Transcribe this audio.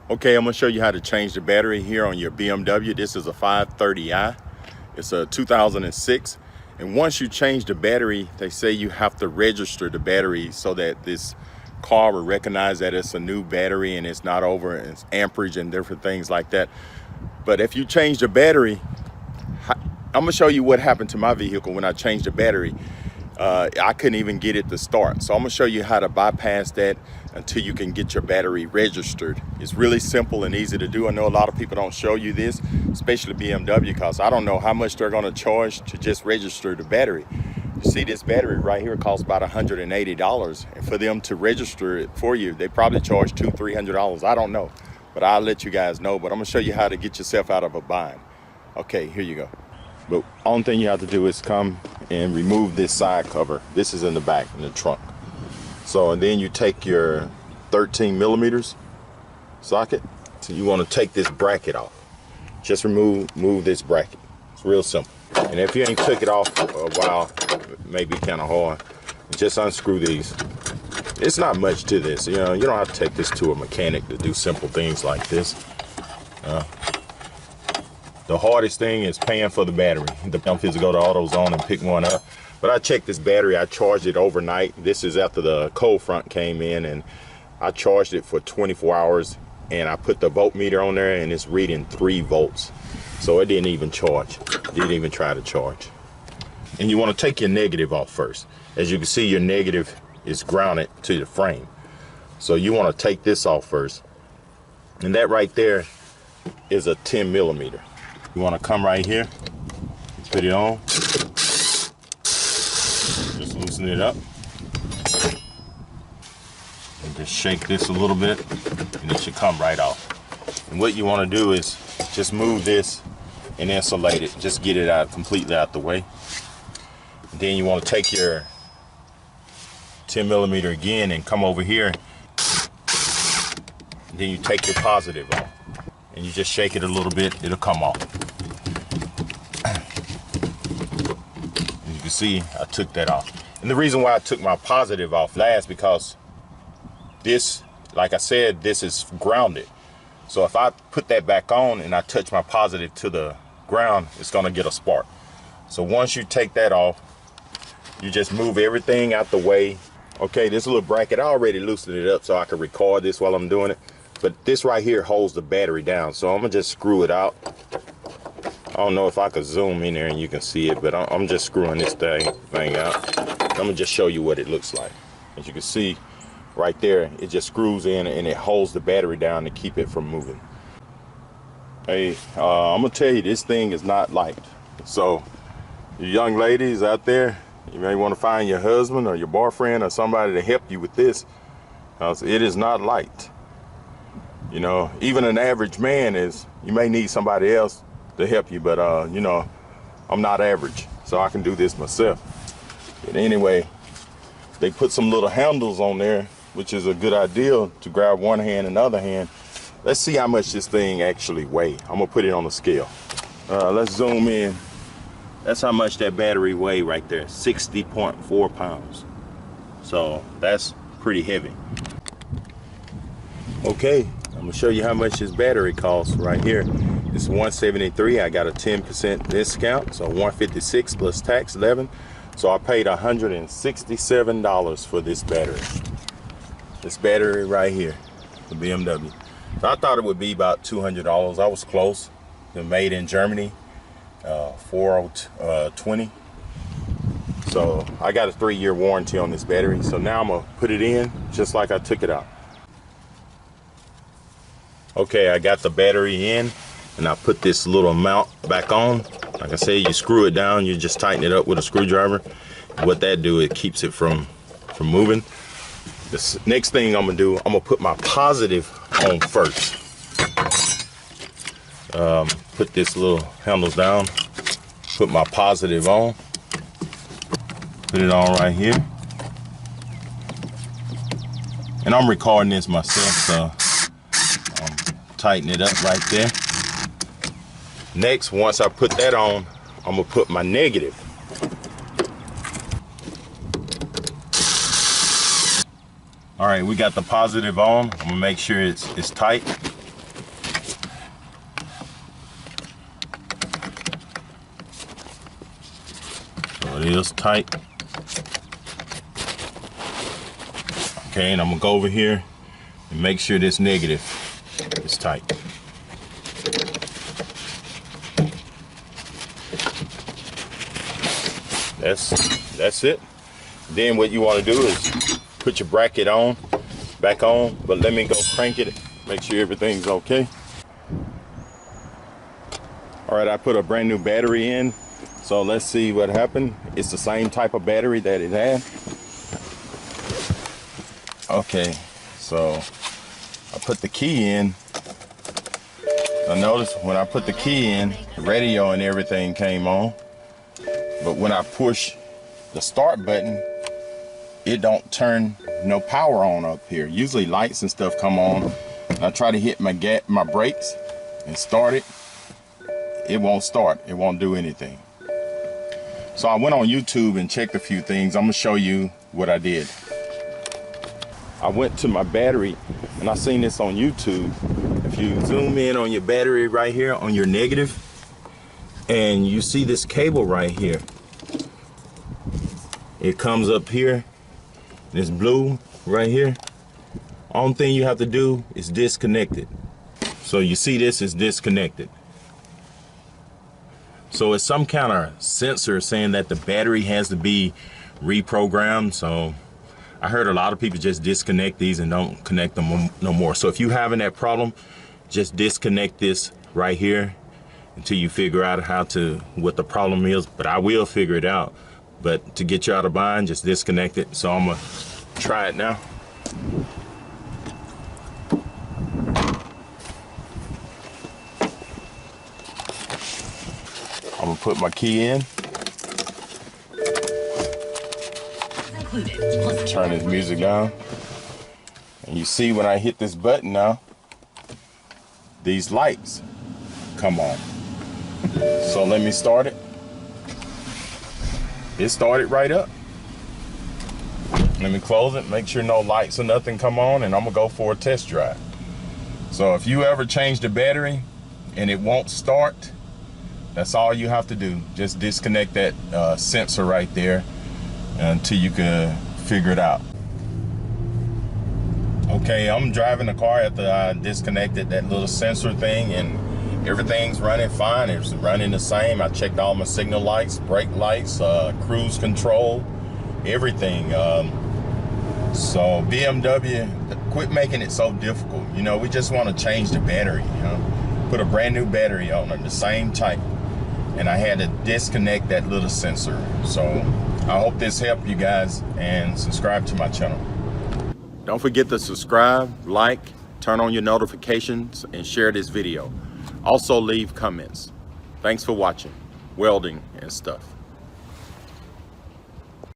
Okay, I'm gonna show you how to change the battery here on your BMW. This is a 530i. It's a 2006. And once you change the battery, they say you have to register the battery so that this car will recognize that it's a new battery and it's not over its amperage and different things like that. But if you change the battery, I'm gonna show you what happened to my vehicle when I changed the battery. I couldn't even get it to start. So I'm gonna show you how to bypass that until you can get your battery registered. It's really simple and easy to do. I know a lot of people don't show you this, especially BMW, because I don't know how much they're gonna charge to just register the battery. You see, this battery right here costs about $180, and for them to register it for you, they probably charge $200–300. I don't know, but I'll let you guys know. But I'm gonna show you how to get yourself out of a bind. Okay, here you go. But only thing you have to do is come and remove this side cover. This is in the back, in the trunk. So, and then you take your 13mm socket. So you want to take this bracket off. Just remove this bracket. It's real simple. And if you ain't took it off for a while, it may be kind of hard. Just unscrew these. It's not much to this. You know, you don't have to take this to a mechanic to do simple things like this. The hardest thing is paying for the battery. The benefit is to go to AutoZone and pick one up. But I checked this battery, I charged it overnight. This is after the cold front came in, and I charged it for 24 hours, and I put the voltmeter on there and it's reading 3 volts. So it didn't even charge. It didn't even try to charge. And you want to take your negative off first. As you can see, your negative is grounded to the frame. So you want to take this off first. And that right there is a 10mm. You want to come right here, put it on, just loosen it up, and just shake this a little bit, and it should come right off. And what you want to do is just move this and insulate it, just get it out completely out the way. And then you want to take your 10mm again and come over here, and then you take your positive off, and you just shake it a little bit, it'll come off. See, I took that off. And the reason why I took my positive off last, because this, like I said, this is grounded. So if I put that back on and I touch my positive to the ground, it's gonna get a spark. So once you take that off, you just move everything out the way. Okay, this little bracket, I already loosened it up so I can record this while I'm doing it. But this right here holds the battery down. So I'm gonna just screw it out. I don't know if I could zoom in there and you can see it, but I'm just screwing this thing out. I'm gonna just show you what it looks like. As you can see right there, it just screws in and it holds the battery down to keep it from moving. Hey, I'm gonna tell you, this thing is not light. So you young ladies out there, you may want to find your husband or your boyfriend or somebody to help you with this, because it is not light. You know, even an average man you may need somebody else to help you, but you know, I'm not average, so I can do this myself. But anyway, they put some little handles on there, which is a good idea to grab one hand and the other hand. Let's see how much this thing actually weighs. I'm gonna put it on the scale. Let's zoom in. That's how much that battery weighs right there, 60.4 pounds. So that's pretty heavy. Okay, I'm gonna show you how much this battery costs right here. It's $173. I got a 10% discount, so $156 plus tax, $11. So I paid $167 for this battery. This battery right here, the BMW. So I thought it would be about $200. I was close. They're made in Germany, 4020. So I got a 3-year warranty on this battery. So now I'm gonna put it in just like I took it out. Okay, I got the battery in. And I put this little mount back on. Like I said, you screw it down, you just tighten it up with a screwdriver. What that do, it keeps it from moving. The next thing I'm gonna do, I'm gonna put my positive on first. Put this little handles down, put my positive on, put it on right here. And I'm recording this myself, so tighten it up right there. Next, once I put that on, I'm gonna put my negative. All right, we got the positive on. I'm gonna make sure it's tight. it is tight. Okay, and I'm gonna go over here and make sure this negative is tight. That's it. Then what you want to do is put your bracket on, back on, but let me go crank it, make sure everything's okay. All right, I put a brand new battery in, so let's see what happened. It's the same type of battery that it had. Okay, so I put the key in. I noticed when I put the key in, the radio and everything came on, but when I push the start button, it don't turn no power on up here. Usually lights and stuff come on. I try to hit my brakes and start it. It won't start. It won't do anything. So I went on YouTube and checked a few things. I'm gonna show you what I did. I went to my battery and I seen this on YouTube. If you zoom in on your battery right here on your negative, and you see this cable right here, it comes up here, this blue right here. Only thing you have to do is disconnect it. So you see this is disconnected. So it's some kind of sensor saying that the battery has to be reprogrammed. So I heard a lot of people just disconnect these and don't connect them no more. So if you're having that problem, just disconnect this right here until you figure out what the problem is. But I will figure it out. But to get you out of bind, just disconnect it. So I'm gonna try it now. I'm gonna put my key in. Turn this music down. And you see when I hit this button now, these lights come on. So let me start it. It started right up. Let me close it, make sure no lights or nothing come on, and I'm gonna go for a test drive. So if you ever change the battery and it won't start, that's all you have to do. Just disconnect that sensor right there until you can figure it out. Okay, I'm driving the car after I disconnected that little sensor thing, and everything's running fine. It's running the same. I checked all my signal lights, brake lights, cruise control, everything. So BMW, quit making it so difficult. You know, we just want to change the battery, you know, put a brand new battery on it, the same type. And I had to disconnect that little sensor. So I hope this helped you guys, and subscribe to my channel. Don't forget to subscribe, like, turn on your notifications, and share this video. Also leave comments. Thanks for watching welding and stuff.